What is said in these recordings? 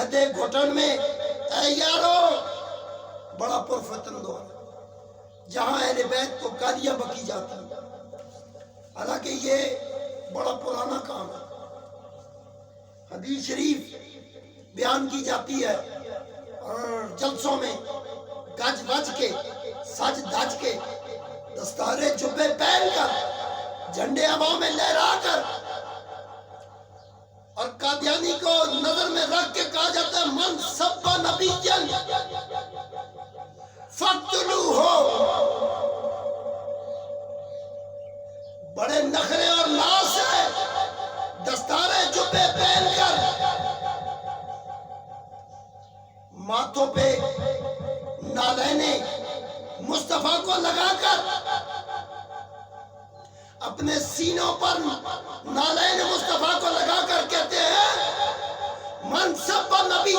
عہد گھٹن میں اے یارو بڑا پرفتن دور جہاں اہل بیت کو گالیاں بکی جاتی ہیں، حالانکہ یہ بڑا پرانا کام ہے۔ حدیث شریف بیان کی جاتی ہے اور جلسوں میں گج وج کے سج دج کے دستارے جبے پہن کر جھنڈے ہوا میں لہرا کر اور قادیانی کو نظر میں رکھ کے کہا جاتا ہے من سب نبی فقتلوہ۔ بڑے نخرے اور ناز ہے دستارے جبے پہن کر ماتھوں پہ نالین مصطفیٰ کو لگا کر اپنے سینوں پر نالین مصطفیٰ کو لگا کر کہتے ہیں من سب نبی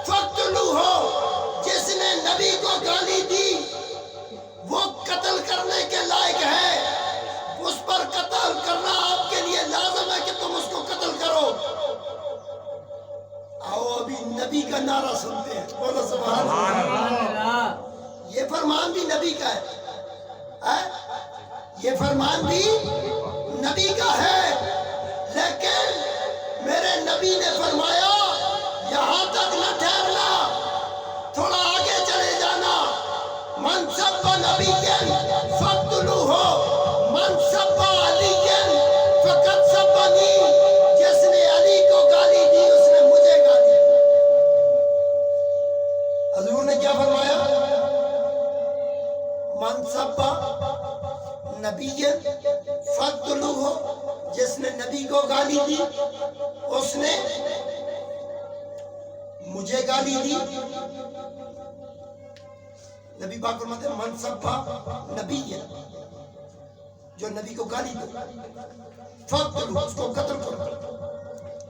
فقتلوہ، جس نے نبی کو گالی دی وہ قتل کرنے کے لائق ہے، اس پر قتل کرنا آپ کے لیے لازم ہے کہ تم اس کو قتل کرو۔ آؤ ابھی نبی کا نعرہ سنتے ہیں، بولو سبحان اللہ۔ یہ فرمان بھی نبی کا ہے، یہ فرمان بھی نبی کا ہے، لیکن میرے نبی نے فرمایا یہاں تک نہ ٹھہرنا، تھوڑا آگے چلے جانا۔ من سب نبی فقتلوہ، من سب علی فقد سبنی، جس نے علی کو گالی دی اس نے مجھے گالی دی۔ حضور نے کیا فرمایا؟ من سب نبی فقتلوہ، جس نے نبی کو گالی دی اس نے مجھے گالی دی۔ نبی پاک فرماتے ہیں من سب نبی، جو نبی کو گالی دے فقتلوہ، اس کو قتل کرو۔